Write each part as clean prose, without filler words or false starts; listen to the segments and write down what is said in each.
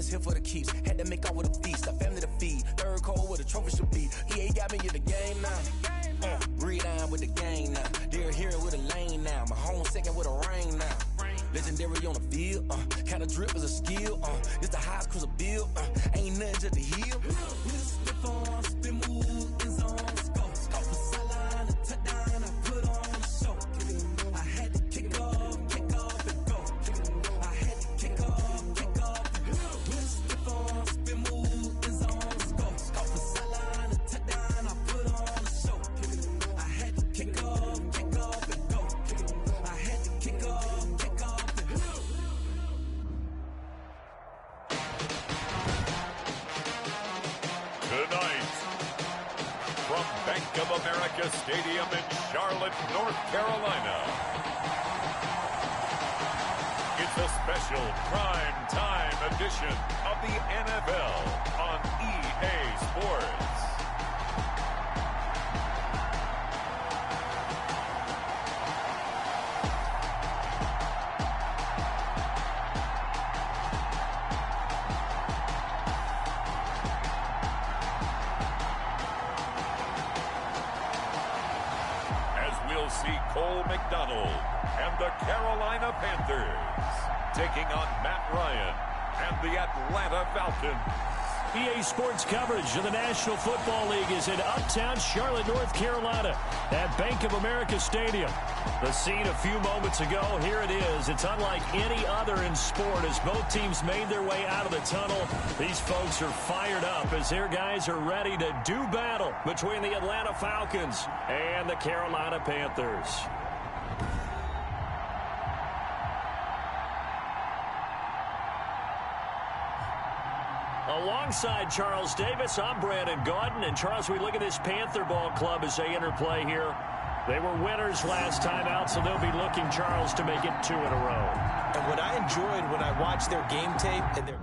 it's here for the keeps. Had to make off with a feast, a family to feed. Third cold where the trophy should be. EA got me in the game now. Breathe down with the gang now. They're here with a lane now. My home second with a rain now. Legendary on the field, kinda drip is a skill, it's the highest cruiser bill, ain't nothing just to heal. Stiff on, spin move, in zone, scope for sideline, a touchdown, I put on a show. I had to kick off and go. I had to kick off and go. Stiff on, spin move, in zone, scope for sideline, a touchdown, I put on a show. I had to kick off and go. I had to kick off. Tonight, from Bank of America Stadium in Charlotte, North Carolina, it's a special prime time edition of the NFL on EA Sports. See Cole McDonald and the Carolina Panthers taking on Matt Ryan and the Atlanta Falcons. EA Sports coverage of the National Football League is in uptown Charlotte, North Carolina at Bank of America Stadium. The scene a few moments ago, here it is. It's unlike any other in sport as both teams made their way out of the tunnel. These folks are fired up as their guys are ready to do battle between the Atlanta Falcons and the Carolina Panthers. Alongside Charles Davis, I'm Brandon Gaudin. And Charles, we look at this Panther ball club as they interplay here. They were winners last time out, so they'll be looking, Charles, to make it 2 in a row. And what I enjoyed when I watched their game tape and their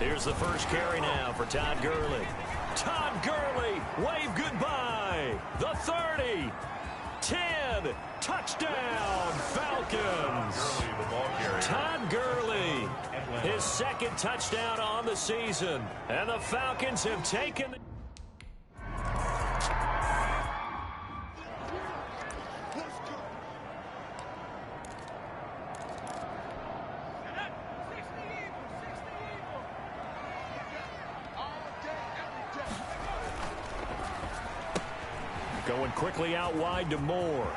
Here's the first carry now for Todd Gurley. Todd Gurley, wave goodbye. The 30, 10, touchdown, Falcons. Todd Gurley, his second touchdown on the season. And the Falcons have taken the... Going quickly out wide to Moore.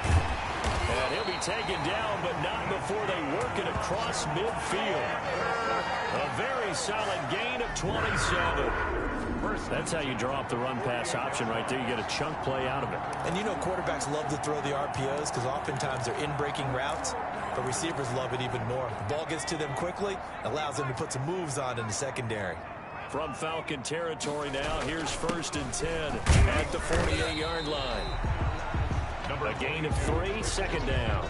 And he'll be taken down, but not before they work it across midfield. A very solid gain of 27. That's how you draw up the run-pass option right there. You get a chunk play out of it. And you know quarterbacks love to throw the RPOs because oftentimes they're in-breaking routes, but receivers love it even more. The ball gets to them quickly, allows them to put some moves on in the secondary. From Falcon territory now, here's 1st and 10 at the 48-yard line. A gain of 3, second down.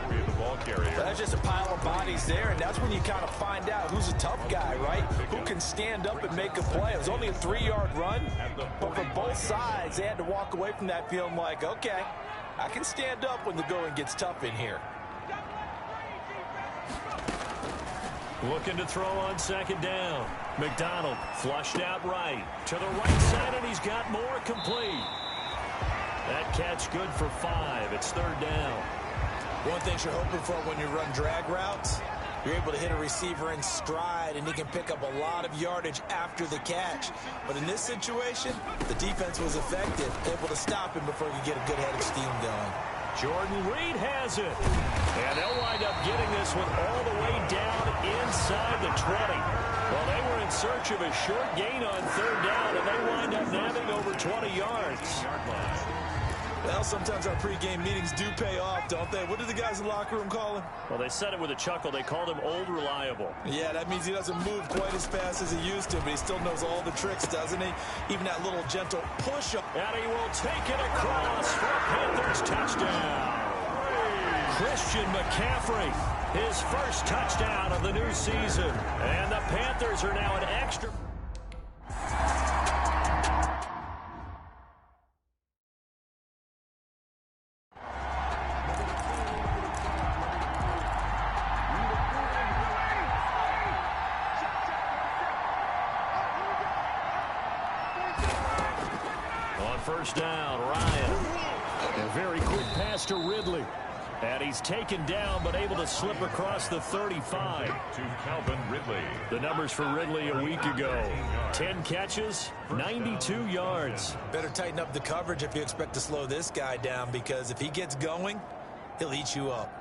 That's just a pile of bodies there, and that's when you kind of find out who's a tough guy, right? Who can stand up and make a play. It was only a 3-yard run, but for both sides, they had to walk away from that feeling like, okay, I can stand up when the going gets tough in here. Looking to throw on second down. McDonald flushed out right. To the right side, and he's got more complete. That catch good for 5. It's 3rd down. One thing you're hoping for when you run drag routes, you're able to hit a receiver in stride, and he can pick up a lot of yardage after the catch. But in this situation, the defense was effective, able to stop him before he could get a good head of steam going. Jordan Reed has it. And they'll wind up getting this one all the way down inside the 20. Well, they were in search of a short gain on 3rd down, and they wind up nabbing over 20 yards. Well, sometimes our pregame meetings do pay off, don't they? What do the guys in the locker room call him? Well, they said it with a chuckle. They called him Old Reliable. Yeah, that means he doesn't move quite as fast as he used to, but he still knows all the tricks, doesn't he? Even that little gentle push-up. And he will take it across for a Panthers touchdown. Christian McCaffrey, his first touchdown of the new season. And the Panthers are now an extra... On 1st down, Ryan. A very quick pass to Ridley. And he's taken down, but able to slip across the 35. To Calvin Ridley. The numbers for Ridley a week ago. 10 catches, 92 yards. Better tighten up the coverage if you expect to slow this guy down, because if he gets going, he'll eat you up.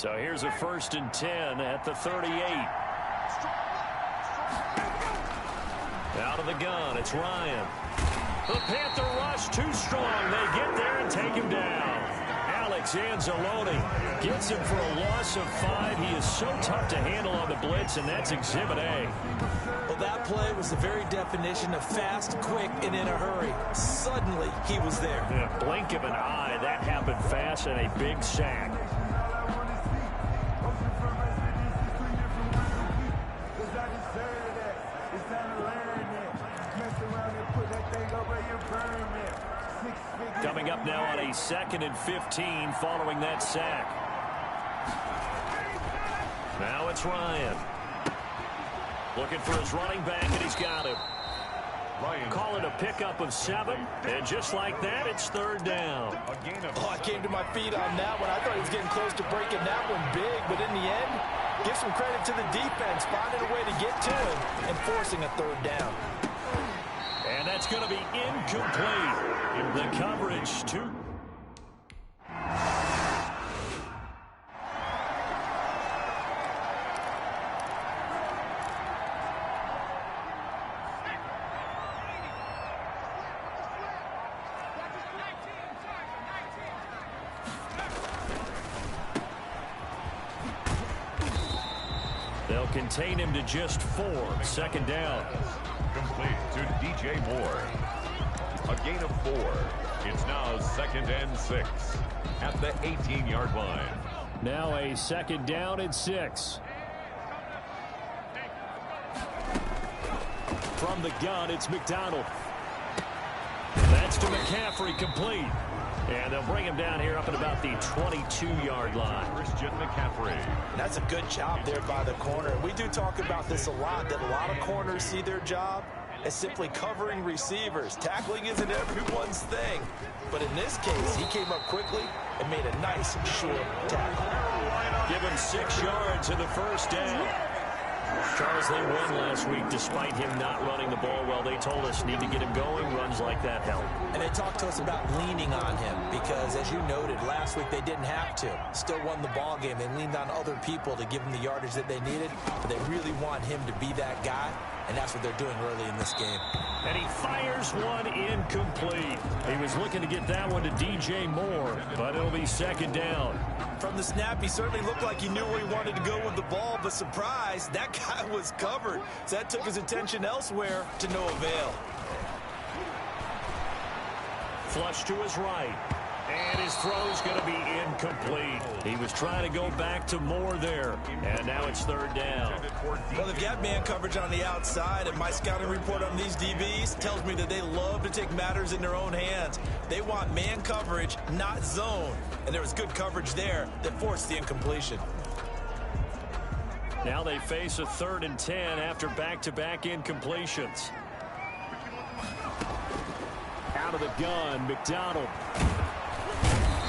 So here's a 1st and 10 at the 38. Out of the gun, it's Ryan. The Panther rush too strong. They get there and take him down. Alex Anzalone gets him for a loss of 5. He is so tough to handle on the blitz, and that's Exhibit A. Well, that play was the very definition of fast, quick, and in a hurry. Suddenly, he was there. In a blink of an eye, that happened fast, and a big sack. Coming up now on a 2nd and 15 following that sack. Now it's Ryan. Looking for his running back, and he's got him. Ryan. Call it a pickup of 7, and just like that, it's 3rd down. Oh, I came to my feet on that one. I thought he was getting close to breaking that one big, but in the end, give some credit to the defense, finding a way to get to him and forcing a 3rd down. And that's going to be incomplete. The coverage, 2. They'll contain him to just 4. 2nd down. Complete to DJ Moore. A gain of 4. It's now 2nd and 6 at the 18-yard line. Now a 2nd down and 6. From the gun, it's McDonald. That's to McCaffrey, complete. And they'll bring him down here up at about the 22-yard line. Christian McCaffrey. That's a good job there by the corner. We do talk about this a lot, that a lot of corners see their job as simply covering receivers. Tackling isn't everyone's thing. But in this case, he came up quickly and made a nice, short tackle. Give him 6 yards in the 1st down. Charles, they won last week despite him not running the ball well. They told us need to get him going. Runs like that help. And they talked to us about leaning on him because, as you noted, last week they didn't have to. Still won the ball game. They leaned on other people to give them the yardage that they needed. But they really want him to be that guy, and that's what they're doing early in this game. And he fires one incomplete. He was looking to get that one to DJ Moore, but it'll be 2nd down. From the snap, he certainly looked like he knew where he wanted to go with the ball, but surprise, that guy was covered. So that took his attention elsewhere to no avail. Flush to his right. And his throw's going to be incomplete. He was trying to go back to Moore there. And now it's 3rd down. Well, they've got man coverage on the outside, and my scouting report on these DBs tells me that they love to take matters in their own hands. They want man coverage, not zone. And there was good coverage there that forced the incompletion. Now they face a 3rd and 10 after back-to-back incompletions. Out of the gun, McDonald.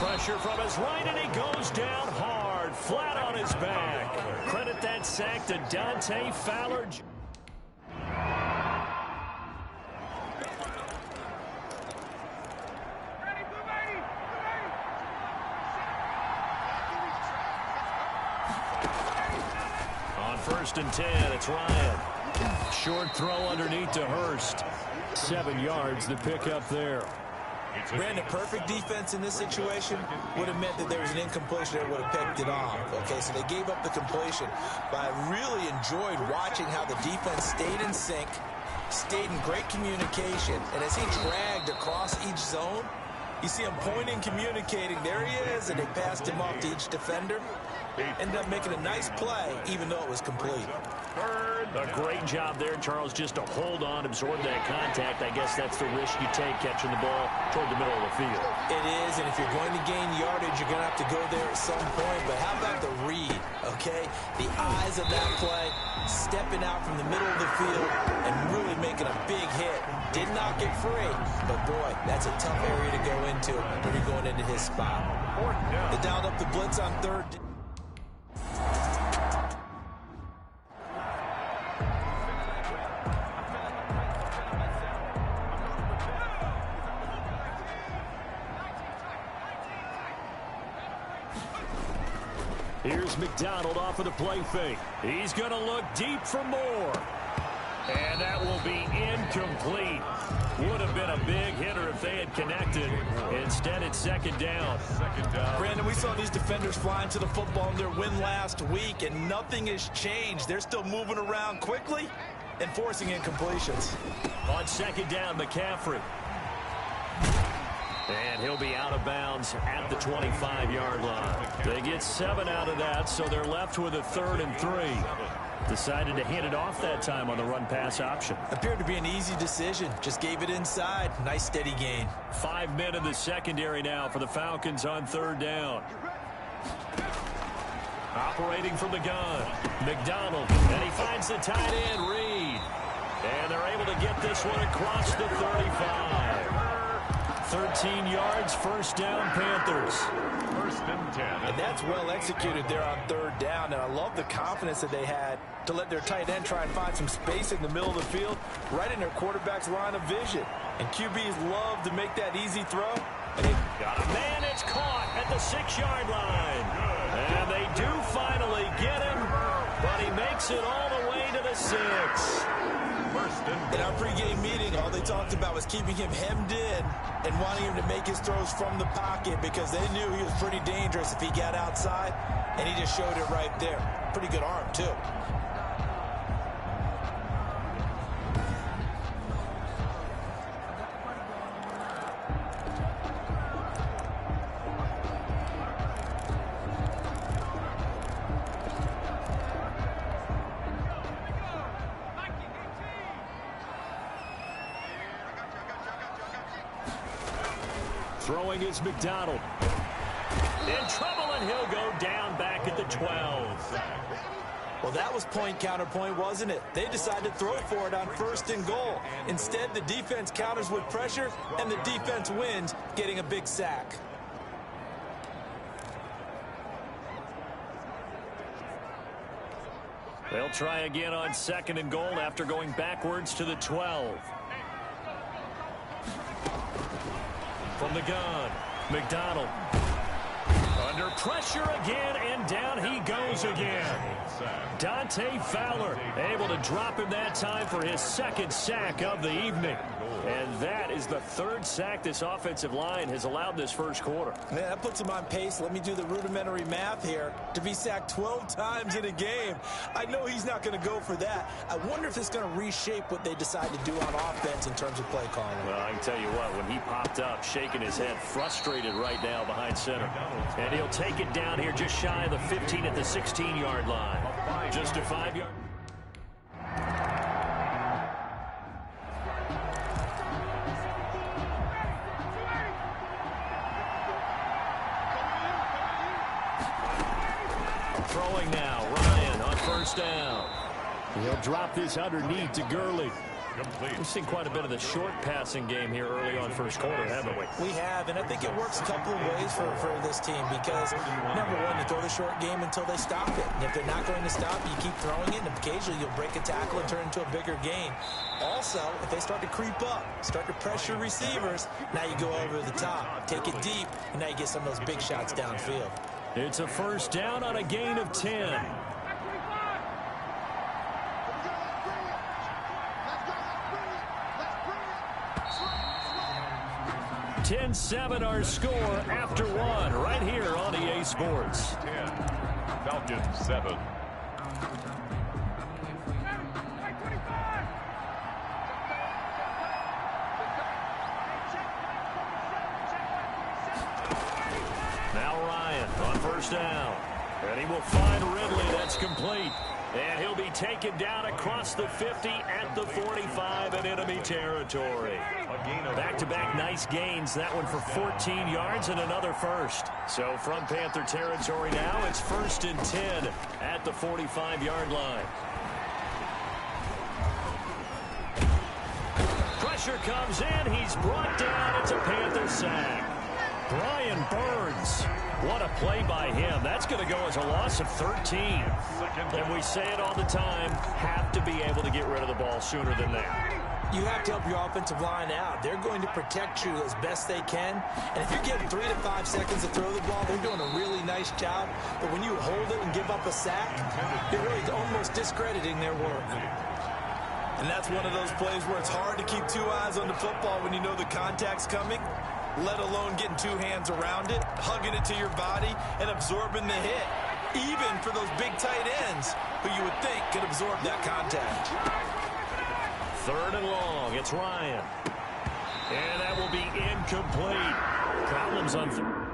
Pressure from his right, and he goes down hard, flat on his back. Credit that sack to Dante Fowler. On 1st and 10, it's Ryan. Short throw underneath to Hurst. 7 yards, the pickup there. Brandon, perfect defense in this situation would have meant that there was an incompletion that would have picked it off. Okay, so they gave up the completion. But I really enjoyed watching how the defense stayed in sync, stayed in great communication. And as he dragged across each zone, you see him pointing, communicating. There he is, and they passed him off to each defender. Ended up making a nice play, even though it was complete. A great job there, Charles, just to hold on, absorb that contact. I guess that's the risk you take catching the ball toward the middle of the field. It is, and if you're going to gain yardage, you're going to have to go there at some point. But how about the read, okay? The eyes of that play, stepping out from the middle of the field and really making a big hit. Did not get free, but boy, that's a tough area to go into when you're going into his spot. They dialed up the blitz on 3rd. Here's Here's McDonald off of the play fake. He's going to look deep for more. And that will be incomplete. Would have been a big hitter if they had connected. Instead, it's second down. Brandon, we saw these defenders flying to the football in their win last week, and nothing has changed. They're still moving around quickly and forcing incompletions. On second down, McCaffrey. And he'll be out of bounds at the 25-yard line. They get 7 out of that, so they're left with a 3rd and 3. Decided to hand it off that time on the run-pass option. Appeared to be an easy decision. Just gave it inside. Nice steady gain. 5 men in the secondary now for the Falcons on 3rd down. Operating from the gun, McDonald, and he finds the tight end, Reed. And they're able to get this one across the 35. 13 yards, first down, Panthers. 1st and 10. And that's well executed there on 3rd down. And I love the confidence that they had to let their tight end try and find some space in the middle of the field, right in their quarterback's line of vision. And QBs love to make that easy throw. And they got a man, it's caught at the 6-yard line. And they do finally get him, but he makes it all the way to the 6. In our pregame meeting, all they talked about was keeping him hemmed in and wanting him to make his throws from the pocket because they knew he was pretty dangerous if he got outside, and he just showed it right there. Pretty good arm, too. Throwing is McDonald. In trouble, and he'll go down back at the 12. Well, that was point counterpoint, wasn't it? They decided to throw for it on 1st and goal. Instead, the defense counters with pressure, and the defense wins, getting a big sack. They'll try again on 2nd and goal after going backwards to the 12. From the gun, McDonald. Under pressure again, and down he goes again. Dante Fowler able to drop him that time for his 2nd sack of the evening. And that is the 3rd sack this offensive line has allowed this first quarter. Man, that puts him on pace. Let me do the rudimentary math here. To be sacked 12 times in a game, I know he's not going to go for that. I wonder if it's going to reshape what they decide to do on offense in terms of play calling. Well, I can tell you what, when he popped up, shaking his head, frustrated right now behind center. And he'll take it down here just shy of the 15 at the 16-yard line. Just a 5-yard. Throwing now, Ryan on 1st down. He'll drop this underneath to Gurley. We've seen quite a bit of the short passing game here early on first quarter, haven't we? We have, and I think it works a couple of ways for this team because, number one, you throw the short game until they stop it. And if they're not going to stop, you keep throwing it, and occasionally you'll break a tackle and turn it into a bigger gain. Also, if they start to creep up, start to pressure receivers, now you go over the top, take it deep, and now you get some of those big shots downfield. It's a 1st down on a gain of 10. 10-7 our score after 1 right here on EA Sports. 10, Falcons 7. Now Ryan on 1st down. And he will find Ridley. That's complete. And he'll be taken down across the 50 at the 45 in enemy territory. Back-to-back nice gains. That one for 14 yards and another first. So from Panther territory now, it's 1st and 10 at the 45-yard line. Pressure comes in. He's brought down. It's a Panther sack. Brian Burns. What a play by him. That's going to go as a loss of 13. And we say it all the time, have to be able to get rid of the ball sooner than that. You have to help your offensive line out. They're going to protect you as best they can. And if you're getting 3 to 5 seconds to throw the ball, they're doing a really nice job. But when you hold it and give up a sack, you're really almost discrediting their work. And that's one of those plays where it's hard to keep 2 eyes on the football when you know the contact's coming, let alone getting 2 hands around it, hugging it to your body, and absorbing the hit. Even for those big tight ends who you would think could absorb that contact. 3rd and long. It's Ryan. And that will be incomplete. Problems on 3rd.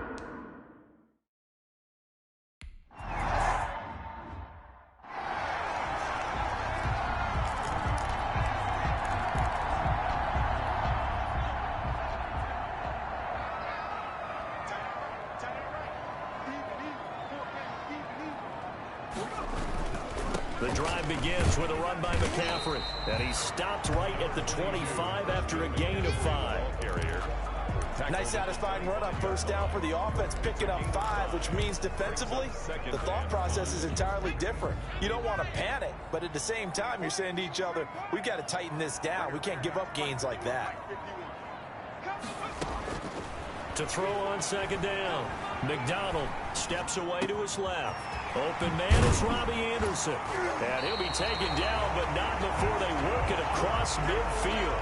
The drive begins with a run by McCaffrey, and he stopped right at the 25 after a gain of 5. Nice satisfying run on 1st down for the offense, picking up 5, which means defensively, the thought process is entirely different. You don't want to panic, but at the same time, you're saying to each other, we've got to tighten this down. We can't give up gains like that. To throw on 2nd down, McDonald steps away to his left. Open man is Robbie Anderson. And he'll be taken down, but not before they work it across midfield.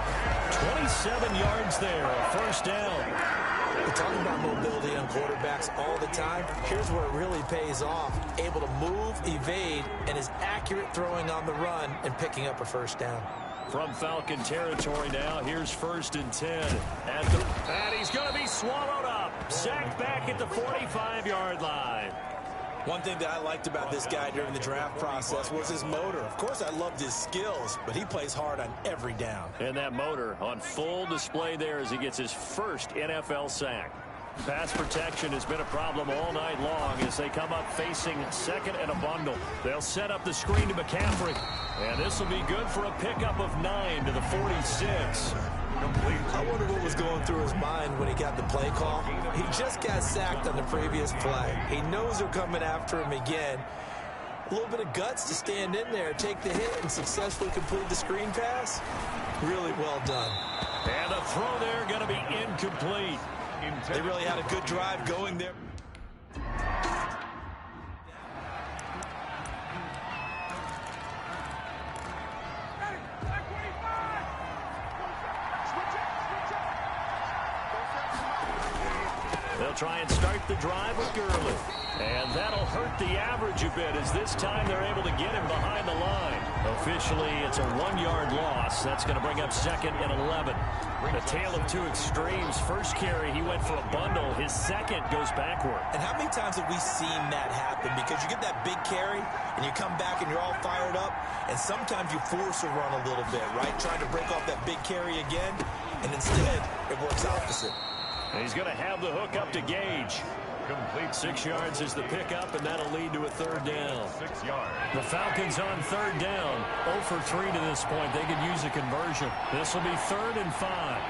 27 yards there, a 1st down. We're talking about mobility on quarterbacks all the time. Here's where it really pays off. Able to move, evade, and is accurate throwing on the run and picking up a 1st down. From Falcon territory now, here's 1st and 10. And he's going to be swallowed up. Sacked back at the 45-yard line. One thing that I liked about this guy during the draft process was his motor. Of course, I loved his skills, but he plays hard on every down. And that motor on full display there as he gets his 1st NFL sack. Pass protection has been a problem all night long as they come up facing 2nd and a bundle. They'll set up the screen to McCaffrey. And this will be good for a pickup of 9 to the 46. I wonder what was going through his mind when he got the play call. He just got sacked on the previous play. He knows they're coming after him again. A little bit of guts to stand in there, take the hit, and successfully complete the screen pass. Really well done. And the throw there going to be incomplete. They really had a good drive going there. They'll try and start the drive with Gurley. And that'll hurt the average a bit as this time they're able to get him behind the line. Officially, it's a 1-yard loss. That's going to bring up 2nd and 11. The tale of 2 extremes. First carry, he went for a bundle. His second goes backward. And how many times have we seen that happen? Because you get that big carry, and you come back and you're all fired up, and sometimes you force a run a little bit, right? Trying to break off that big carry again, and instead, it works opposite. And he's going to have the hook up to Gage. Complete. 6 yards is the pickup, and that'll lead to a 3rd down. 6 yards. The Falcons on 3rd down. 0 for 3 to this point. They could use a conversion. This will be 3rd and 5.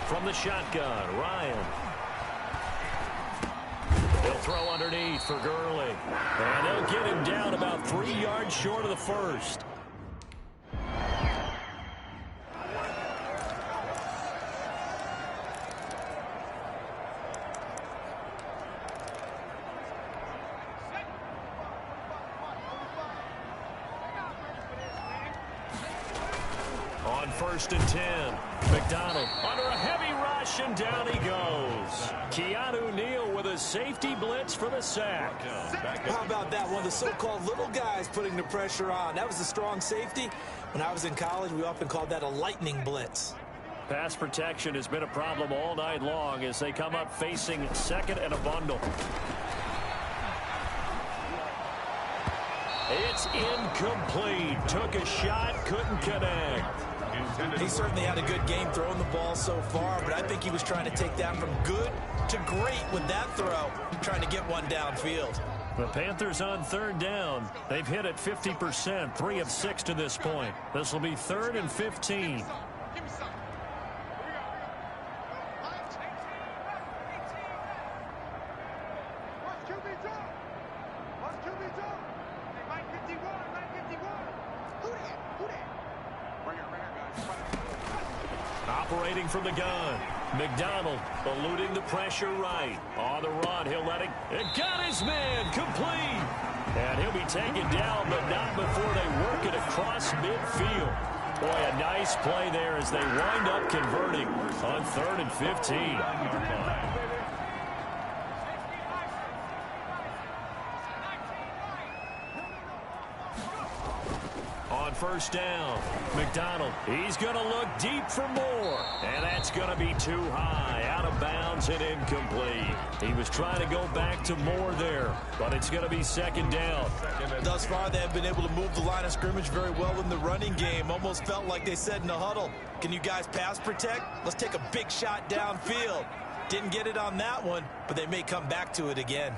From the shotgun, Ryan. They'll throw underneath for Gurley. And they'll get him down about 3 yards short of the 1st. On 1st and 10, McDonald under a heavy rush, and down he goes. Keanu Neal with a safety blitz for the sack. How about that? One of the so-called little guys putting the pressure on. That was a strong safety. When I was in college, we often called that a lightning blitz. Pass protection has been a problem all night long as they come up facing 2nd and a bundle. It's incomplete. Took a shot, couldn't connect. He certainly had a good game throwing the ball so far, but I think he was trying to take that from good to great with that throw, trying to get one downfield. The Panthers on 3rd down. They've hit it 50%, 3 of 6 to this point. This will be 3rd and 15. Who that? Operating from the gun. McDonald eluding the pressure right. On the run, he'll let it. It got his man complete. And he'll be taken down, but not before they work it across midfield. Boy, a nice play there as they wind up converting on 3rd and 15. On first down, McDonald, he's going to look deep for more. And that's going to be too high, out of bounds and incomplete. He was trying to go back to Moore there, but it's going to be 2nd down. Thus far, they have been able to move the line of scrimmage very well in the running game. Almost felt like they said in the huddle, can you guys pass protect? Let's take a big shot downfield. Didn't get it on that one, but they may come back to it again.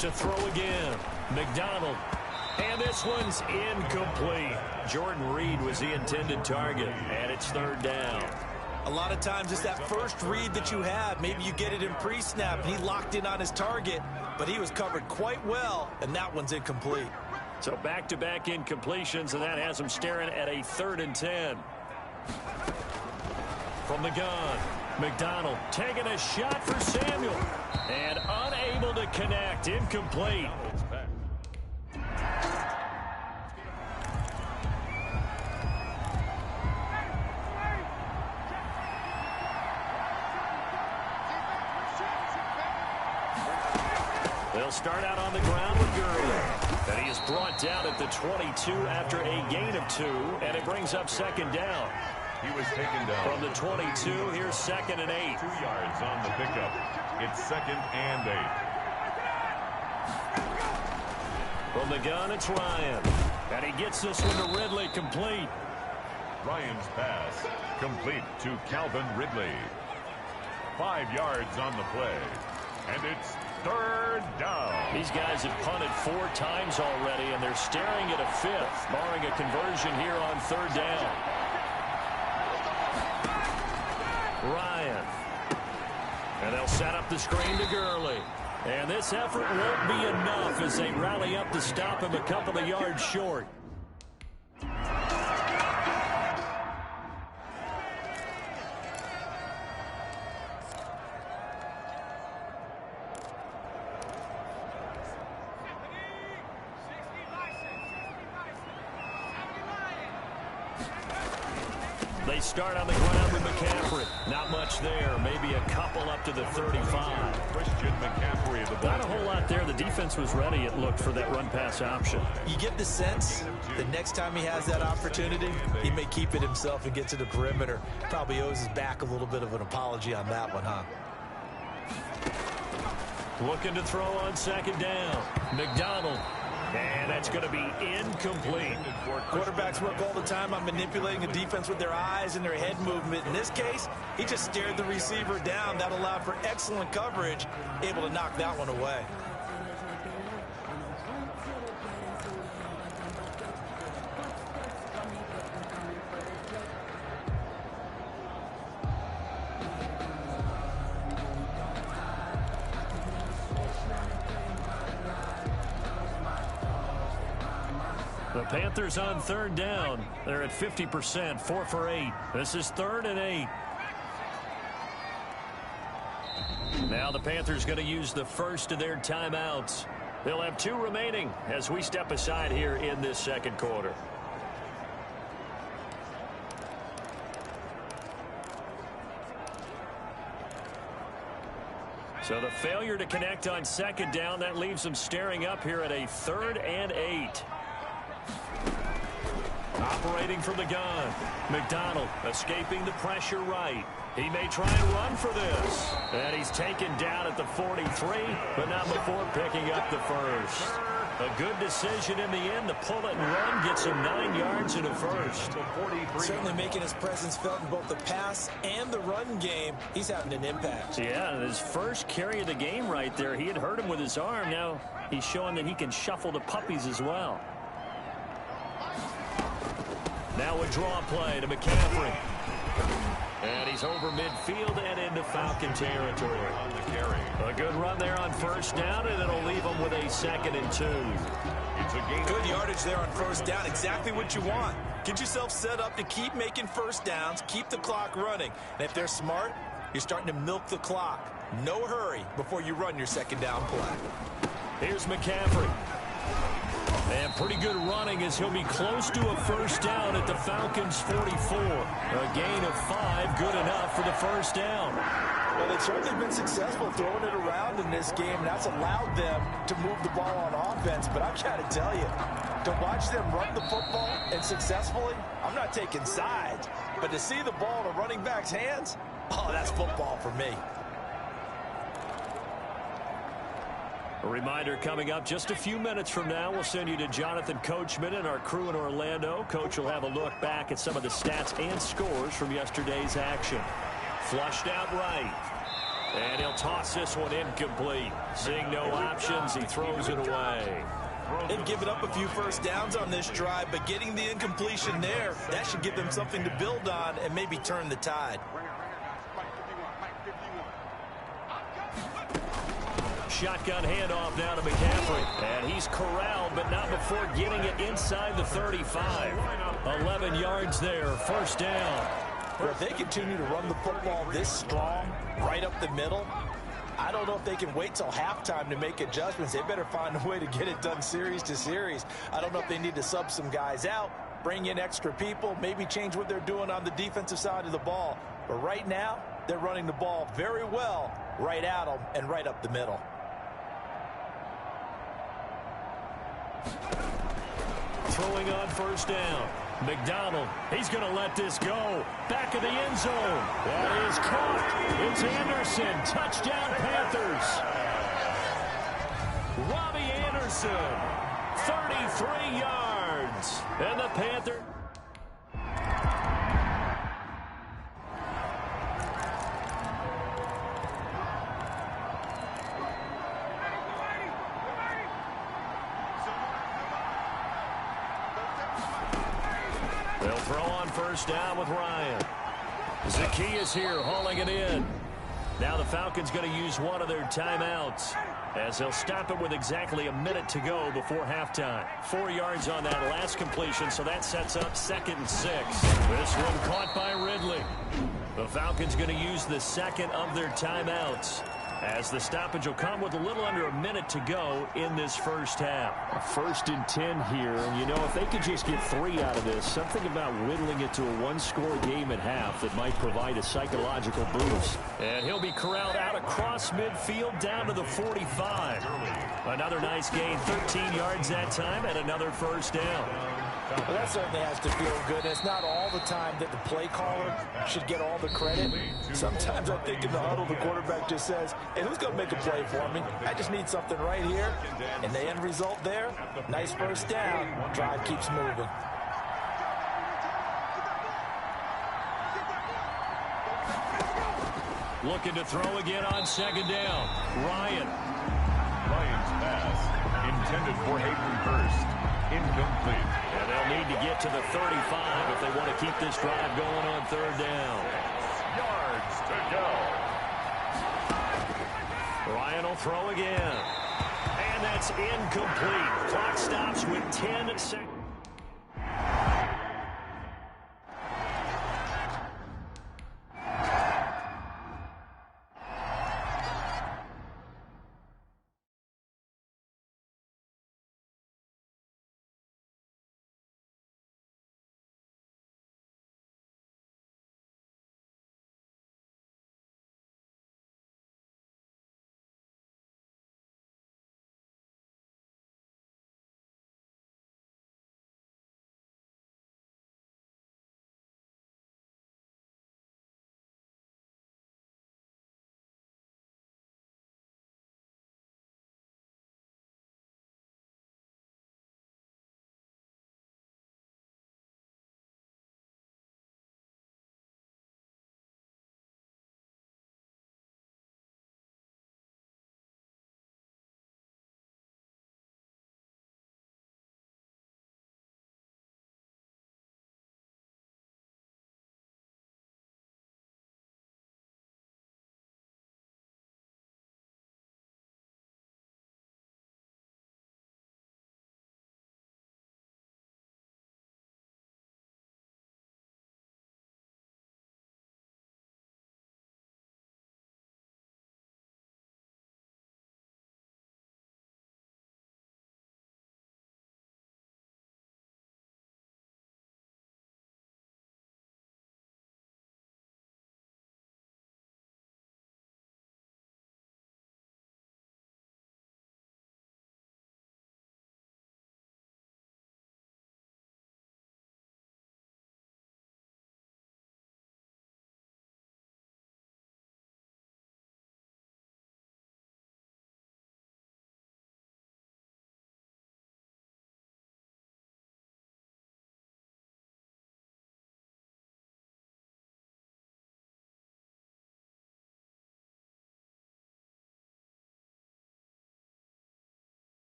To throw again, McDonald. And this one's incomplete. Jordan Reed was the intended target, and it's 3rd down. A lot of times it's that first read that you have. Maybe you get it in pre-snap, and he locked in on his target, but he was covered quite well, and that one's incomplete. So back-to-back incompletions, and that has him staring at a 3rd and 10. From the gun, McDonald taking a shot for Samuel, and unable to connect, incomplete. They'll start out on the ground with Gurley. And he is brought down at the 22 after a gain of 2, and it brings up 2nd down. He was taken down. From the 22, here's 2nd and 8. 2 yards on the pickup. It's 2nd and 8. From the gun, it's Ryan. And he gets this one to Ridley complete. Ryan's pass complete to Calvin Ridley. 5 yards on the play. And it's 3rd down. These guys have punted 4 times already, and they're staring at a 5th, barring a conversion here on 3rd down. Ryan. And they'll set up the screen to Gurley. And this effort won't be enough as they rally up to stop him a couple of yards short. They start on the ground with McCaffrey. Not much there. Maybe a couple up to the 35. Christian McCaffrey, the ball. Not a whole lot there. The defense was ready, it looked, for that run-pass option. You get the sense the next time he has that opportunity, he may keep it himself and get to the perimeter. Probably owes his back a little bit of an apology on that one, huh? Looking to throw on 2nd down. McDonald. And that's going to be incomplete. Quarterbacks work all the time on manipulating the defense with their eyes and their head movement. In this case, he just stared the receiver down. That allowed for excellent coverage, able to knock that one away. The Panthers on 3rd down. They're at 50%, 4 for 8. This is 3rd and 8. Now the Panthers going to use the first of their timeouts. They'll have 2 remaining as we step aside here in this 2nd quarter. So the failure to connect on 2nd down, that leaves them staring up here at a 3rd and 8. Operating from the gun. McDonald escaping the pressure right. He may try and run for this. And he's taken down at the 43, but not before picking up the first. A good decision in the end to pull it and run, gets him 9 yards and a first. Certainly making his presence felt in both the pass and the run game. He's having an impact. Yeah, his first carry of the game right there. He had hurt him with his arm. Now he's showing that he can shuffle the puppies as well. Now a draw play to McCaffrey. And he's over midfield and into Falcon territory. On the carry. A good run there on 1st down, and it'll leave him with a 2nd and 2. It's a gain. Good yardage there on first down. Exactly what you want. Get yourself set up to keep making first downs, keep the clock running. And if they're smart, you're starting to milk the clock. No hurry before you run your second down play. Here's McCaffrey. And pretty good running as he'll be close to a first down at the Falcons' 44. A gain of 5, good enough for the first down. Well, they've certainly been successful throwing it around in this game, and that's allowed them to move the ball on offense. But I've got to tell you, to watch them run the football and successfully, I'm not taking sides. But to see the ball in a running back's hands, oh, that's football for me. A reminder coming up just a few minutes from now, we'll send you to Jonathan Coachman and our crew in Orlando. Coach will have a look back at some of the stats and scores from yesterday's action. Flushed out right. And he'll toss this one incomplete. Seeing no options, he throws it away. They've given up a few first downs on this drive, but getting the incompletion there, that should give them something to build on and maybe turn the tide. Shotgun handoff now to McCaffrey. And he's corralled, but not before getting it inside the 35. 11 yards there, first down. Well, if they continue to run the football this strong, right up the middle, I don't know if they can wait till halftime to make adjustments. They better find a way to get it done series to series. I don't know if they need to sub some guys out, bring in extra people, maybe change what they're doing on the defensive side of the ball. But right now, they're running the ball very well right at them and right up the middle. Throwing on first down. McDonald, he's going to let this go. Back of the end zone. That is caught. It's Anderson. Touchdown, Panthers. Robbie Anderson, 33 yards. And the Panthers. They'll throw on first down with Ryan. Zacchaeus here hauling it in. Now the Falcons going to use one of their timeouts as they'll stop it with exactly a minute to go before halftime. 4 yards on that last completion, so that sets up 2nd and 6. This one caught by Ridley. The Falcons going to use the second of their timeouts as the stoppage will come with a little under a minute to go in this first half. A 1st and 10 here, and you know, if they could just get 3 out of this, something about whittling it to a one-score game at half that might provide a psychological boost. And he'll be corralled out across midfield down to the 45. Another nice gain, 13 yards that time, and another first down. Well, that certainly has to feel good. It's not all the time that the play caller should get all the credit. Sometimes I think in the huddle, the quarterback just says, hey, who's going to make a play for me? I just need something right here. And the end result there, nice first down. Drive keeps moving. Looking to throw again on second down. Ryan's pass intended for Hayden Hurst. Incomplete. And they'll need to get to the 35 if they want to keep this drive going on third down. Yards to go. Ryan will throw again. And that's incomplete. Clock stops with 10 seconds.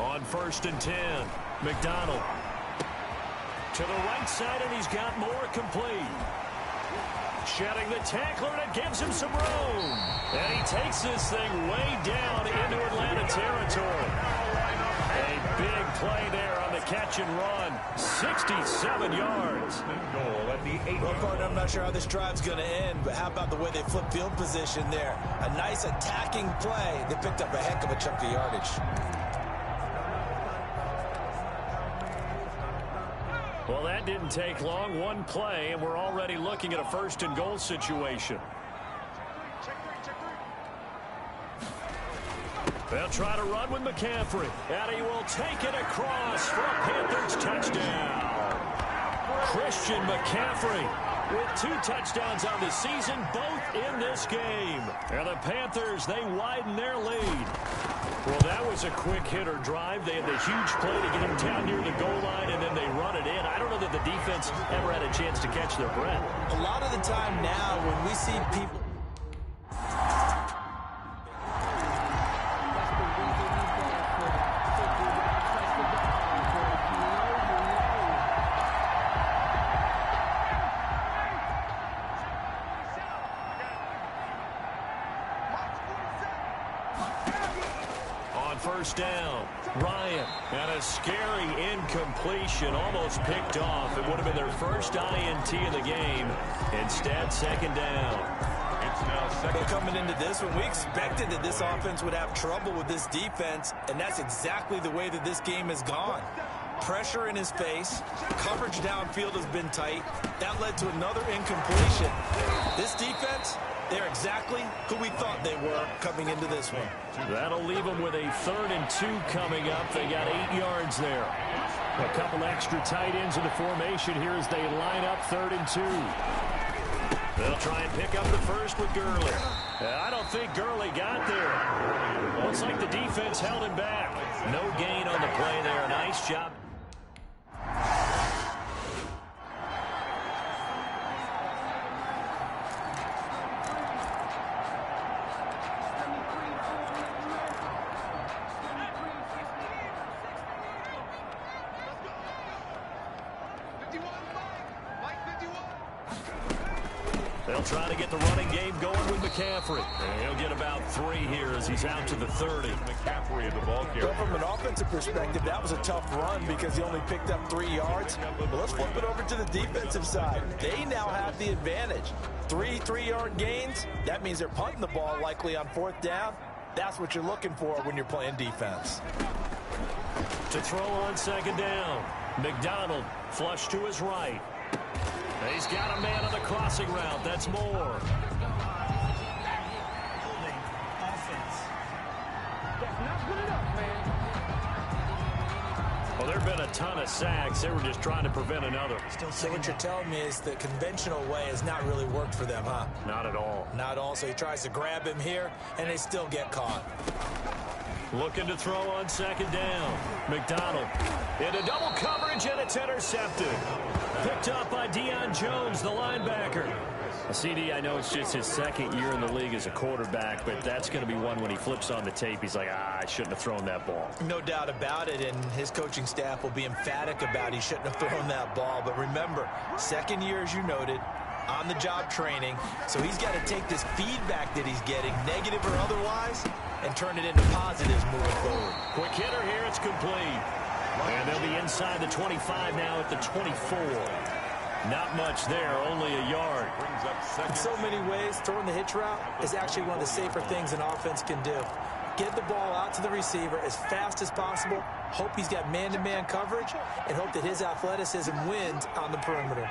On 1st and 10, McDonald. To the right side, and he's got more complete. Shedding the tackler, and it gives him some room. And he takes this thing way down into Atlanta territory. A big play there on the catch and run. 67 yards. Well, partner, I'm not sure how this drive's going to end, but how about the way they flip field position there? A nice attacking play. They picked up a heck of a chunk of yardage. Well, that didn't take long. One play, and we're already looking at a 1st and goal situation. They'll try to run with McCaffrey. And he will take it across for a Panthers touchdown. Christian McCaffrey with 2 touchdowns on the season, both in this game. And the Panthers, they widen their lead. Well, that was a quick hitter drive. They had the huge play to get him down near the goal line, and then they run it in. I don't know that the defense ever had a chance to catch their breath. A lot of the time now when we see people... First down, Ryan, and a scary incompletion, almost picked off. It would have been their first INT of the game. Instead, 2nd down. It's now second. Coming into this one, we expected that this offense would have trouble with this defense, and that's exactly the way that this game has gone. Pressure in his face, coverage downfield has been tight. That led to another incompletion. This defense, they're exactly who we thought they were coming into this one. That'll leave them with a 3rd and 2 coming up. They got 8 yards there. A couple extra tight ends in the formation here as they line up 3rd and 2. They'll try and pick up the first with Gurley. I don't think Gurley got there. Looks like the defense held him back. No gain on the play there. Nice job. They'll try to get the running game going with McCaffrey. And he'll get about 3 here as he's out to the 30. McCaffrey at the ball carrier. But from an offensive perspective, that was a tough run because he only picked up 3 yards. But let's flip it over to the defensive side. They now have the advantage. 3 3-yard gains. That means they're punting the ball likely on 4th down. That's what you're looking for when you're playing defense. To throw on 2nd down. McDonald flush to his right. He's got a man on the crossing route. That's Moore. Well, there have been a ton of sacks. They were just trying to prevent another. So what you're telling me is the conventional way has not really worked for them, huh? Not at all. Not at all. So he tries to grab him here, and they still get caught. Looking to throw on 2nd down. McDonald into double coverage, and it's intercepted. Picked up by Deion Jones, the linebacker. CD, I know it's just his 2nd year in the league as a quarterback, but that's going to be one when he flips on the tape. He's like, I shouldn't have thrown that ball. No doubt about it, and his coaching staff will be emphatic about he shouldn't have thrown that ball. But remember, 2nd year, as you noted, on-the-job training. So he's got to take this feedback that he's getting, negative or otherwise, and turn it into positives moving forward. Quick hitter here, it's complete. And they'll be inside the 25 now at the 24. Not much there, only a yard. In so many ways, throwing the hitch route is actually one of the safer things an offense can do. Get the ball out to the receiver as fast as possible, hope he's got man-to-man coverage, and hope that his athleticism wins on the perimeter.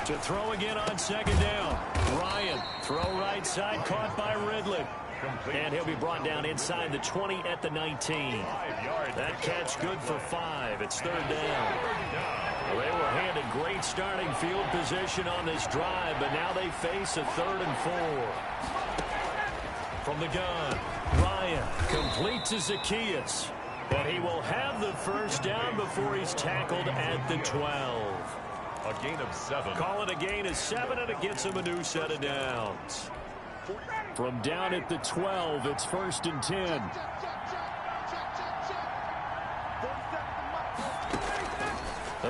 To throw again on 2nd down. Ryan, throw right side, caught by Ridley. And he'll be brought down inside the 20 at the 19. That catch good for 5. It's 3rd down. Well, they were handed great starting field position on this drive, but now they face a 3rd and 4. From the gun, Ryan complete to Zacchaeus. But he will have the first down before he's tackled at the 12. A gain of 7. Call it a gain of 7, and it gets him a new set of downs. From down at the 12, it's 1st and 10.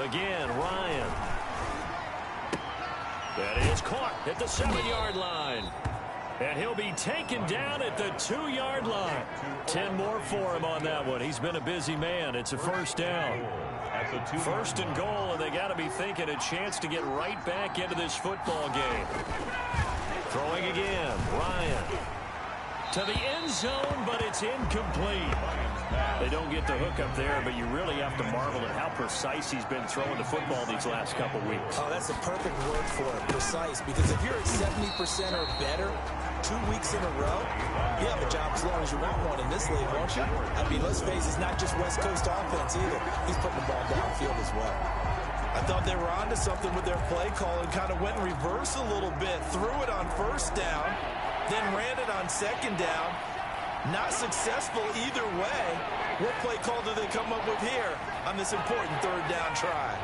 Again, Ryan. That is caught at the 7-yard line. And he'll be taken down at the 2-yard line. 10 more for him on that one. He's been a busy man. It's a 1st down. 1st and goal, and they got to be thinking a chance to get right back into this football game. Throwing again, Ryan. To the end zone, but it's incomplete. They don't get the hook up there, but you really have to marvel at how precise he's been throwing the football these last couple weeks. Oh, that's the perfect word for it, precise. Because if you're at 70% or better 2 weeks in a row, you have a job as long as you want one in this league, won't you? I mean, let's face it, it's not just West Coast offense either. He's putting the ball downfield as well. I thought they were onto something with their play call and kind of went in reverse a little bit. Threw it on 1st down, then ran it on 2nd down. Not successful either way. What play call do they come up with here on this important 3rd down try?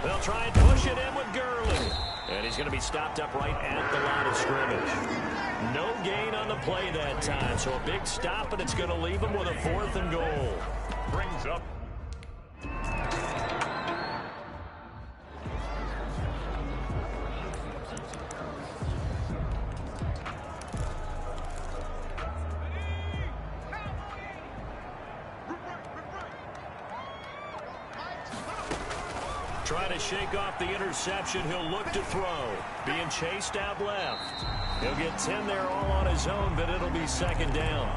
They'll try and push it in with Gurley. And he's going to be stopped up right at the line of scrimmage. No gain on the play that time, so a big stop, and it's going to leave him with a 4th and goal. Brings up. Trying to shake off the interception. He'll look to throw. Being chased out left. He'll get 10 there all on his own, but it'll be 2nd down.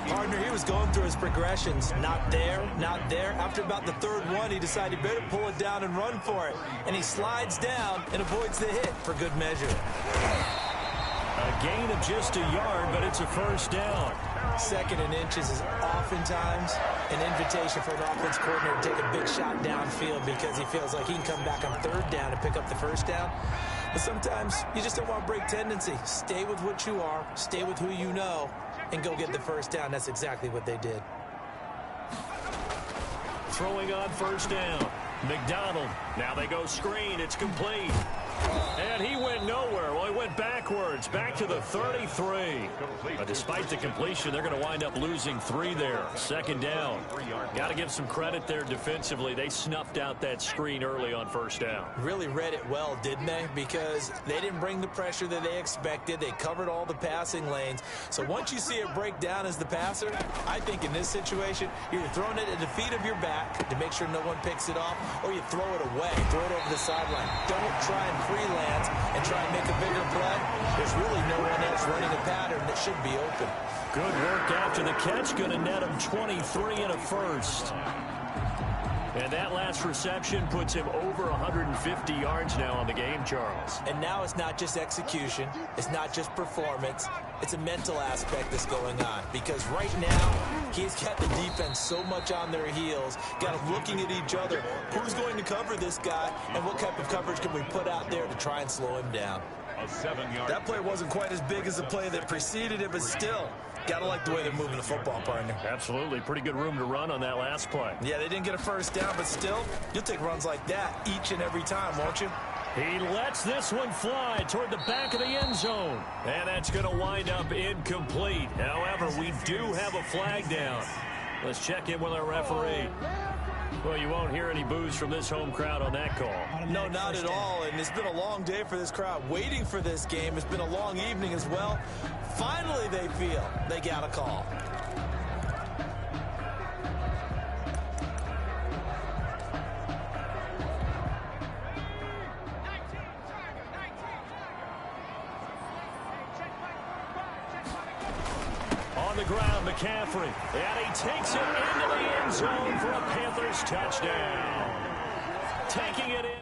Partner, he was going through his progressions. Not there, not there. After about the 3rd one, he decided he better pull it down and run for it. And he slides down and avoids the hit for good measure. A gain of just a yard, but it's a 1st down. 2nd and inches is oftentimes an invitation for an offense coordinator to take a big shot downfield because he feels like he can come back on 3rd down and pick up the 1st down. But sometimes you just don't want to break tendency. Stay with what you are, stay with who you know, and go get the 1st down. That's exactly what they did. Throwing on 1st down. McDonald. Now they go screen. It's complete. And he went nowhere. Well, he went backwards, back to the 33. But despite the completion, they're going to wind up losing 3 there. 2nd down. Got to give some credit there defensively. They snuffed out that screen early on 1st down. Really read it well, didn't they? Because they didn't bring the pressure that they expected. They covered all the passing lanes. So once you see it break down as the passer, I think in this situation, you're throwing it at the feet of your back to make sure no one picks it off, or you throw it away, throw it over the sideline. Don't try and freelance and try and make a bigger play. There's really no one else running a pattern that should be open. Good work after the catch. Going to net him 23 and a 1st. And that last reception puts him over 150 yards now on the game, Charles. And now it's not just execution. It's not just performance. It's a mental aspect that's going on. Because right now, he's got the defense so much on their heels, got them looking at each other. Who's going to cover this guy, and what type of coverage can we put out there to try and slow him down? That play wasn't quite as big as the play that preceded it, but still, gotta like the way they're moving the football, partner. Absolutely. Pretty good room to run on that last play. Yeah, they didn't get a 1st down, but still, you'll take runs like that each and every time, won't you? He lets this one fly toward the back of the end zone. And that's going to wind up incomplete. However, we do have a flag down. Let's check in with our referee. Well, you won't hear any boos from this home crowd on that call. No, not at all. And it's been a long day for this crowd waiting for this game. It's been a long evening as well. Finally, they feel they got a call. On the ground, McCaffrey. And he takes it into the end zone for a Panthers touchdown. Taking it in.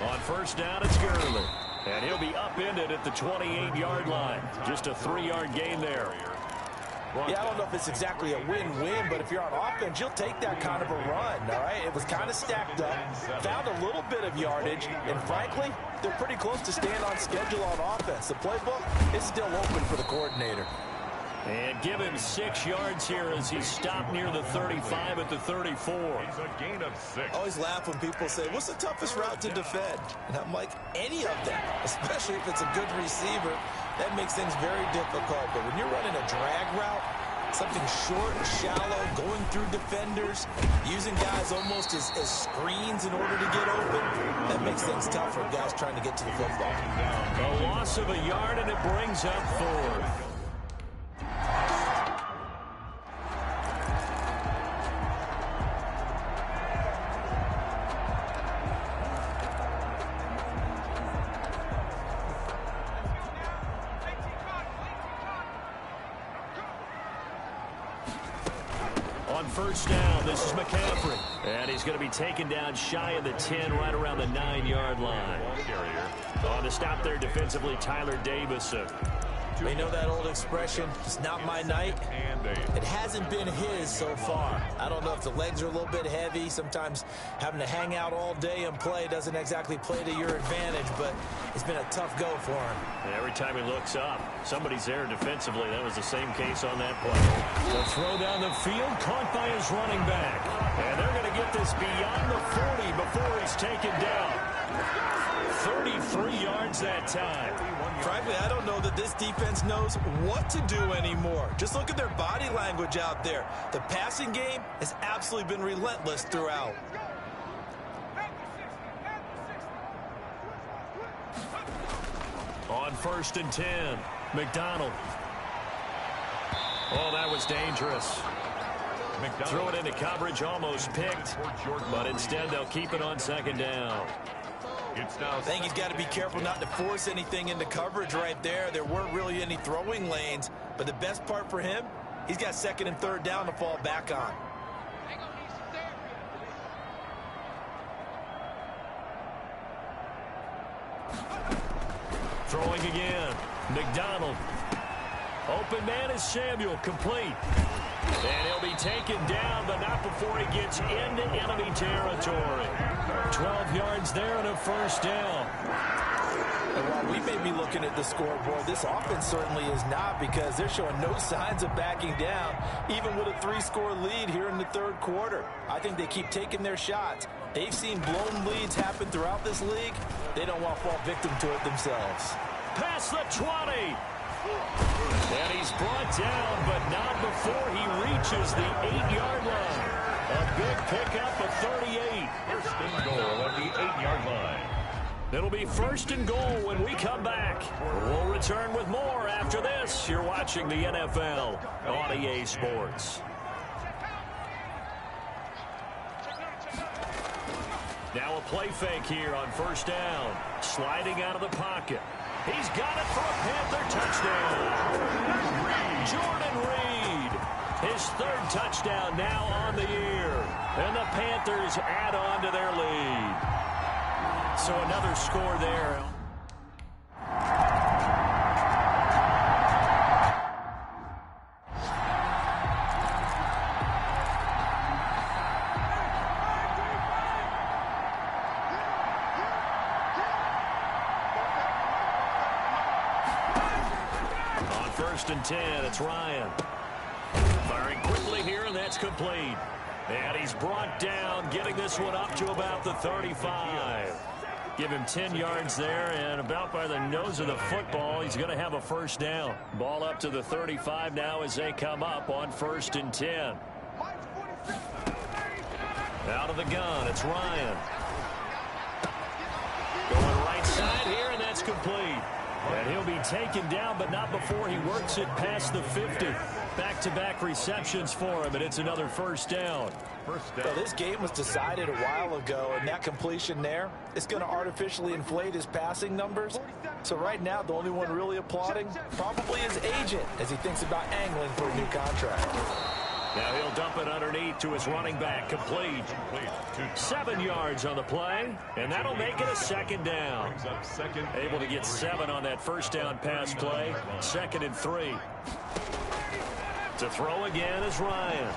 On 1st down, it's Gurley. And he'll be upended at the 28-yard line. Just a 3-yard gain there. Yeah, I don't know if it's exactly a win-win, but if you're on offense, you'll take that kind of a run, all right? It was kind of stacked up, found a little bit of yardage, and frankly, they're pretty close to staying on schedule on offense. The playbook is still open for the coordinator. And give him 6 yards here as he stopped near the 35 at the 34. It's a gain of 6. I always laugh when people say, what's the toughest route to defend? And I'm like, any of them, especially if it's a good receiver. That makes things very difficult. But when you're running a drag route, something short, shallow, going through defenders, using guys almost as screens in order to get open, that makes things tough for guys trying to get to the football. A loss of a yard, and it brings up 4th. On first down, this is McCaffrey. And he's going to be taken down shy of the 10, right around the 9-yard line. On the stop there defensively, Tyler Davison. You know that old expression, it's not my night? It hasn't been his so far. I don't know if the legs are a little bit heavy. Sometimes having to hang out all day and play doesn't exactly play to your advantage, but it's been a tough go for him. Every time he looks up, somebody's there defensively. That was the same case on that play. The throw down the field, caught by his running back. And they're going to get this beyond the 40 before he's taken down. 33 yards that time. Frankly, I don't know that this defense knows what to do anymore. Just look at their body language out there. The passing game has absolutely been relentless throughout. On first and 10, McDonald. Oh, that was dangerous. Throw it into coverage, almost picked, but instead they'll keep it on second down. I think he's got to be careful not to force anything into coverage right there. There weren't really any throwing lanes, but the best part for him, he's got second and third down to fall back on. Throwing again, McDonald. Open man is Samuel, complete. And he'll be taken down, but not before he gets into enemy territory. 12 yards there and a first down. And while we may be looking at the scoreboard, this offense certainly is not, because they're showing no signs of backing down, even with a 3-score lead here in the third quarter. I think they keep taking their shots. They've seen blown leads happen throughout this league. They don't want to fall victim to it themselves. Past the 20. And he's brought down, but not before he reaches the 8-yard line. A big pickup of 38. First and goal at the 8-yard line. It'll be first and goal when we come back. We'll return with more after this. You're watching the NFL on EA Sports. Now a play fake here on first down. Sliding out of the pocket. He's got it for a Panther touchdown. Jordan Reed, his third touchdown now on the year. And the Panthers add on to their lead. So another score there. On first and 10, it's Ryan. Firing quickly here, and that's complete. And he's brought down, getting this one up to about the 35. Give him 10 yards there, and about by the nose of the football, he's going to have a first down. Ball up to the 35 now as they come up on first and 10. Out of the gun, it's Ryan. Going right side here, and that's complete. And he'll be taken down, but not before he works it past the 50. Back-to-back receptions for him, and it's another first down. So this game was decided a while ago, and that completion there is going to artificially inflate his passing numbers. So right now, the only one really applauding probably his agent as he thinks about angling for a new contract. Now he'll dump it underneath to his running back, complete. 7 yards on the play, and that'll make it a second down. Able to get 7 on that first down pass play. 2nd and 3. To throw again is Ryan.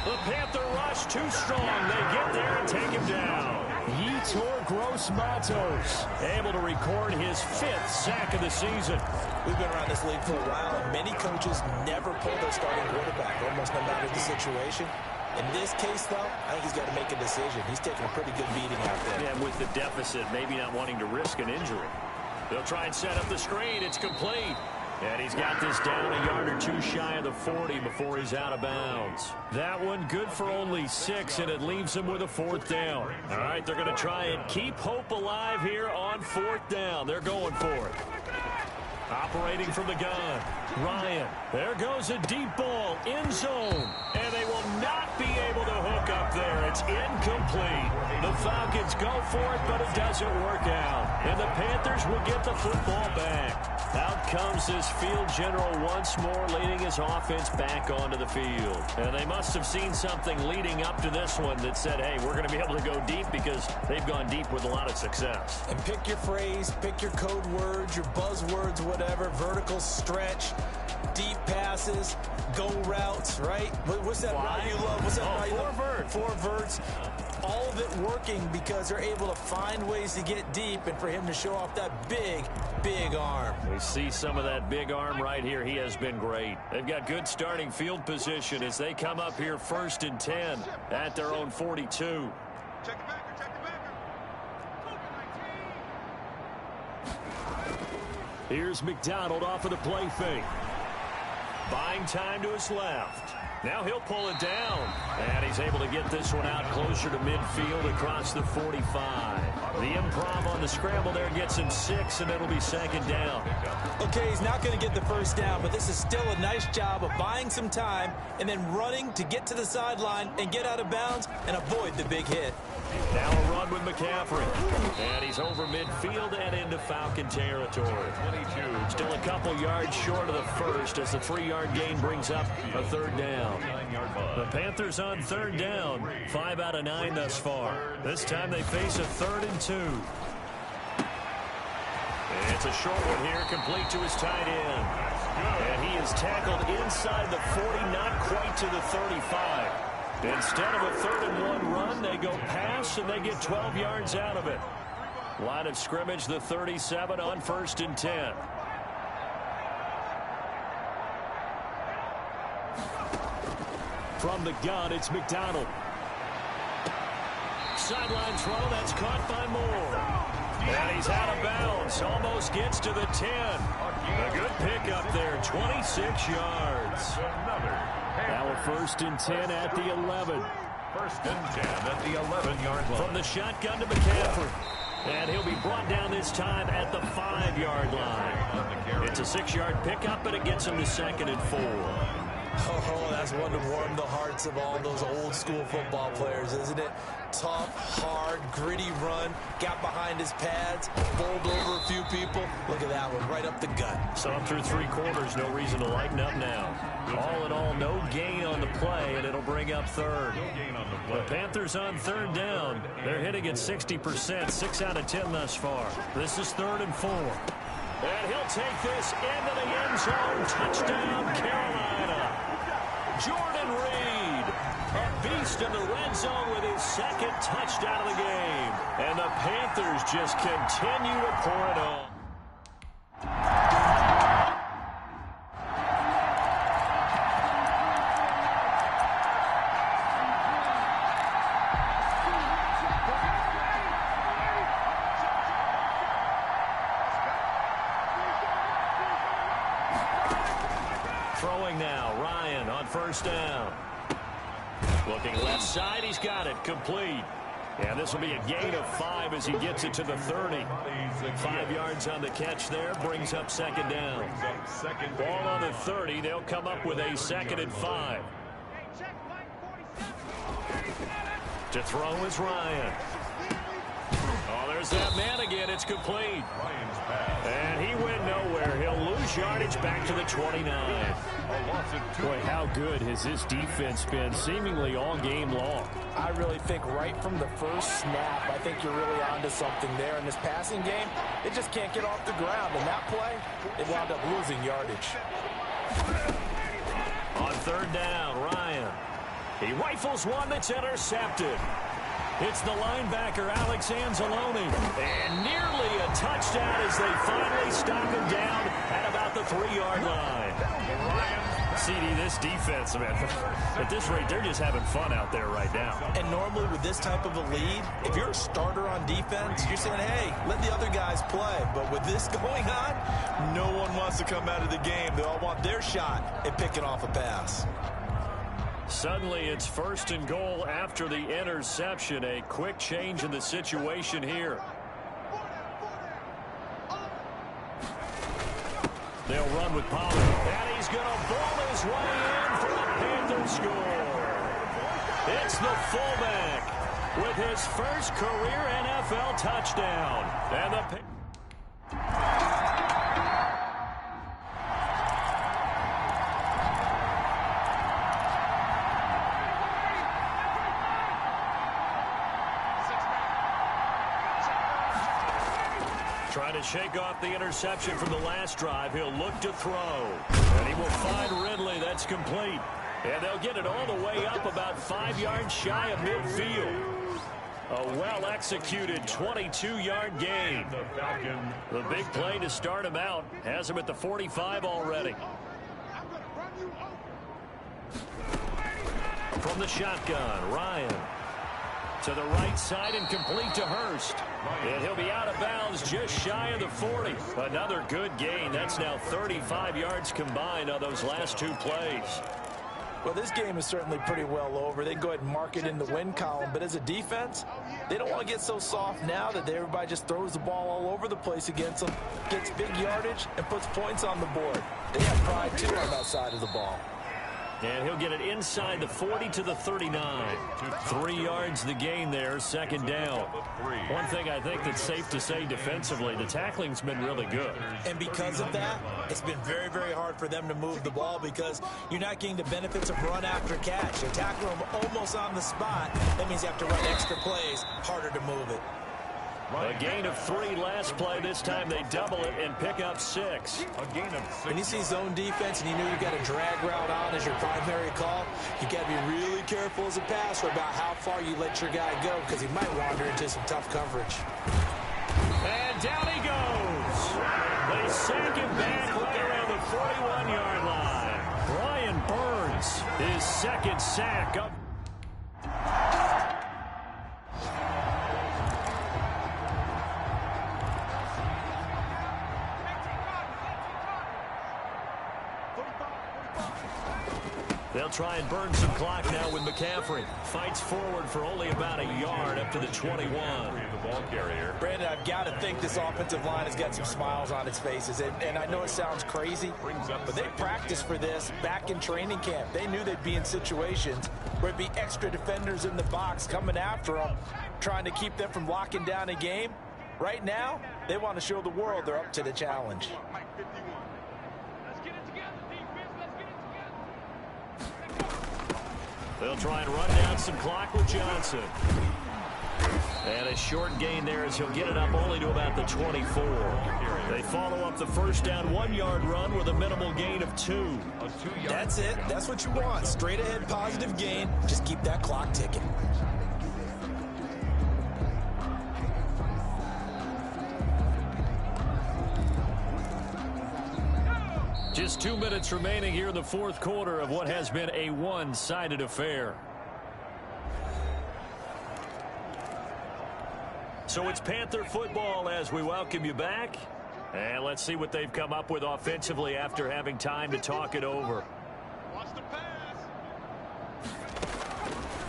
The Panther rush too strong. They get there and take him down. Yetur Gross-Matos able to record his 5th sack of the season. We've been around this league for a while, and many coaches never pull their starting quarterback, almost no matter the situation. In this case, though, I think he's got to make a decision. He's taking a pretty good beating out there. Yeah, with the deficit, maybe not wanting to risk an injury. They'll try and set up the screen. It's complete. And he's got this down a yard or two shy of the 40 before he's out of bounds. That one good for only 6, and it leaves him with a 4th down. All right, they're going to try and keep hope alive here on 4th down. They're going for it. Operating from the gun, Ryan. There goes a deep ball, end zone. And they will not be able to hook up there. It's incomplete. The Falcons go for it, but it doesn't work out. And the Panthers will get the football back. Out comes this field general once more, leading his offense back onto the field. And they must have seen something leading up to this one that said, hey, we're going to be able to go deep because they've gone deep with a lot of success. And pick your phrase, pick your code words, your buzzwords, whatever, vertical stretch, deep passes, go routes, right? What's that route you love? What's that route you love? 4 verts. 4 verts. All of it working because they're able to find ways to get deep and for him to show off that big, big arm. We see some of that big arm right here. He has been great. They've got good starting field position as they come up here 1st and 10 at their own 42. Check the backer, check the backer. Here's McDonald off of the play fake. Buying time to his left. Now he'll pull it down. And he's able to get this one out closer to midfield across the 45. The improv on the scramble there gets him 6, and it'll be 2nd down. Okay, he's not going to get the 1st down, but this is still a nice job of buying some time and then running to get to the sideline and get out of bounds and avoid the big hit. Now a run with McCaffrey. And he's over midfield and into Falcon territory. 22. Still a couple yards short of the 1st as the 3-yard gain brings up a 3rd down. The Panthers on 3rd down. 5 out of 9 thus far. This time they face a 3rd and 2. It's a short one here, complete to his tight end. And he is tackled inside the 40, not quite to the 35. Instead of a 3rd and 1 run, they go pass, and they get 12 yards out of it. Line of scrimmage, the 37 on 1st and 10. From the gun, it's McDonald. Sideline throw, that's caught by Moore. And he's out of bounds, almost gets to the 10. A good pickup there, 26 yards. Now a 1st and 10 at the 11. 1st and 10 at the 11-yard line. From the shotgun to McCaffrey. And he'll be brought down this time at the 5-yard line. It's a 6-yard pickup, but it gets him to 2nd and 4. Oh, that's one to warm the hearts of all those old-school football players, isn't it? Tough, hard, gritty run, got behind his pads, bowled over a few people. Look at that one, right up the gut. So through 3 quarters, no reason to lighten up now. All in all, no gain on the play, and it'll bring up 3rd. The Panthers on 3rd down. They're hitting at 60%, 6 out of 10 thus far. This is 3rd and 4. And he'll take this into the end zone. Touchdown, Carolina. Jordan Reed, a beast in the red zone with his 2nd touchdown of the game. And the Panthers just continue to pour it on. Throwing now, Ryan on 1st down. Looking left side, he's got it, complete. And this will be a gain of 5 as he gets it to the 30. 5 yards on the catch there, brings up 2nd down. Ball on the 30, they'll come up with a 2nd and 5. To throw is Ryan. Oh, there's There's that man again. It's complete. And he went nowhere. He'll lose yardage back to the 29. Boy, how good has this defense been seemingly all game long? I really think right from the first snap, I think you're really onto something there. In this passing game, they just can't get off the ground. And that play, they wound up losing yardage. On third down, Ryan. He rifles one that's intercepted. It's the linebacker, Alex Anzalone. And nearly a touchdown as they finally stop him down at about the 3-yard line. CD, this defense, man, at this rate, they're just having fun out there right now. And normally with this type of a lead, if you're a starter on defense, you're saying, hey, let the other guys play. But with this going on, no one wants to come out of the game. They all want their shot at picking off a pass. Suddenly, it's 1st and goal after the interception. A quick change in the situation here. They'll run with Pollard. And he's going to ball his way in for a Panther score. It's the fullback with his first career NFL touchdown. And the trying to shake off the interception from the last drive. He'll look to throw. And he will find Ridley. That's complete. And they'll get it all the way up about 5 yards shy of midfield. A well-executed 22-yard gain. The big play to start him out has him at the 45 already. From the shotgun, Ryan. To the right side and complete to Hurst. And he'll be out of bounds just shy of the 40. Another good gain. That's now 35 yards combined on those last 2 plays. Well, this game is certainly pretty well over. They go ahead and mark it in the win column. But as a defense, they don't want to get so soft now that everybody just throws the ball all over the place against them, gets big yardage, and puts points on the board. They have pride, too, on that side of the ball. And he'll get it inside the 40 to the 39. 3 yards the gain there, 2nd down. One thing I think that's safe to say defensively, the tackling's been really good. And because of that, it's been very, very hard for them to move the ball because you're not getting the benefits of run after catch. They're tackling them almost on the spot. That means you have to run extra plays, harder to move it. A gain of 3 last play. This time they double it and pick up 6. A gain of 6. When you see zone defense and you know you've got a drag route on as your primary call, you got to be really careful as a passer about how far you let your guy go because he might wander into some tough coverage. And down he goes. They sack him back right around the 41-yard line. Brian Burns, his 2nd sack up. They'll try and burn some clock now with McCaffrey. Fights forward for only about a yard up to the 21. The ball carrier. Brandon, I've got to think this offensive line has got some smiles on its faces. And I know it sounds crazy, but they practiced for this back in training camp. They knew they'd be in situations where it'd be extra defenders in the box coming after them, trying to keep them from locking down a game. Right now, they want to show the world they're up to the challenge. They'll try and run down some clock with Johnson. And a short gain there as he'll get it up only to about the 24. They follow up the first down 1-yard run with a minimal gain of 2. That's it. That's what you want. Straight ahead positive gain. Just keep that clock ticking. Just 2 minutes remaining here in the 4th quarter of what has been a one-sided affair. So it's Panther football as we welcome you back. And let's see what they've come up with offensively after having time to talk it over.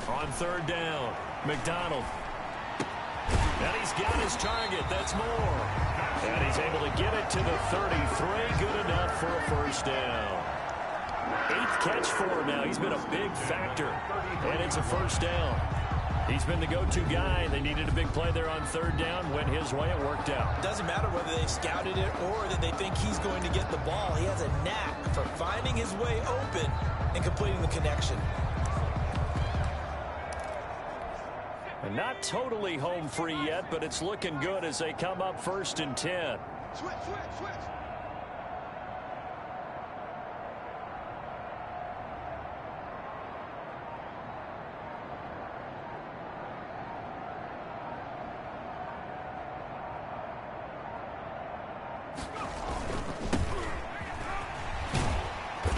On 3rd down, McDonald. And he's got his target. That's more. And he's able to get it to the 33. Good enough for a first down. 8th catch for him now. He's been a big factor. And it's a first down. He's been the go-to guy. They needed a big play there on third down. Went his way. It worked out. Doesn't matter whether they scouted it or that they think he's going to get the ball. He has a knack for finding his way open and completing the connection. And not totally home free yet, but it's looking good as they come up 1st and 10. Switch.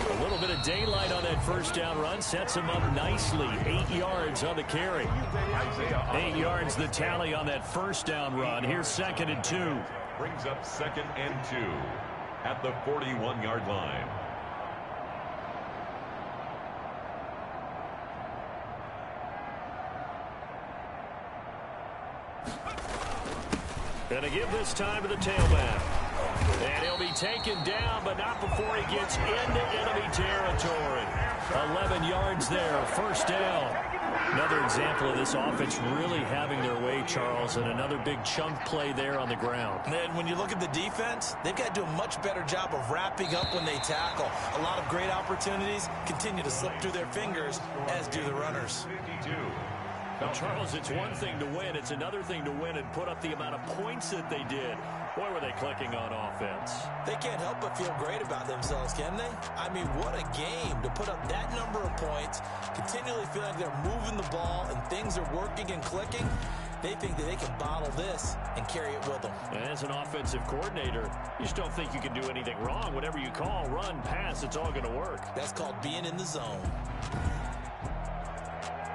A little bit of daylight on that first down run sets him up nicely. 8 yards on the carry. 8 yards the tally on that first down run. Here's 2nd and 2. Brings up 2nd and 2 at the 41-yard line. Gonna give this time to the tailback. And he'll be taken down, but not before he gets into enemy territory. 11 yards there, first down. Another example of this offense really having their way, Charles, and another big chunk play there on the ground. And when you look at the defense, they've got to do a much better job of wrapping up when they tackle. A lot of great opportunities continue to slip through their fingers, as do the runners. 52. Now, Charles, it's one thing to win. It's another thing to win and put up the amount of points that they did. Boy, were they clicking on offense. They can't help but feel great about themselves, can they? I mean, what a game to put up that number of points, continually feel like they're moving the ball and things are working and clicking. They think that they can bottle this and carry it with them. And as an offensive coordinator, you just don't think you can do anything wrong. Whatever you call, run, pass, it's all going to work. That's called being in the zone.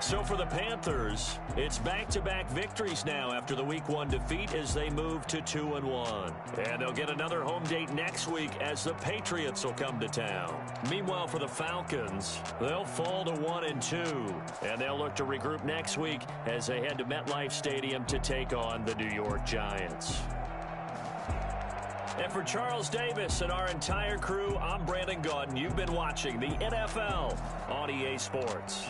So for the Panthers, it's back-to-back victories now after the Week 1 defeat as they move to 2-1. And they'll get another home date next week as the Patriots will come to town. Meanwhile, for the Falcons, they'll fall to 1-2. And they'll look to regroup next week as they head to MetLife Stadium to take on the New York Giants. And for Charles Davis and our entire crew, I'm Brandon Gaudin. You've been watching the NFL on EA Sports.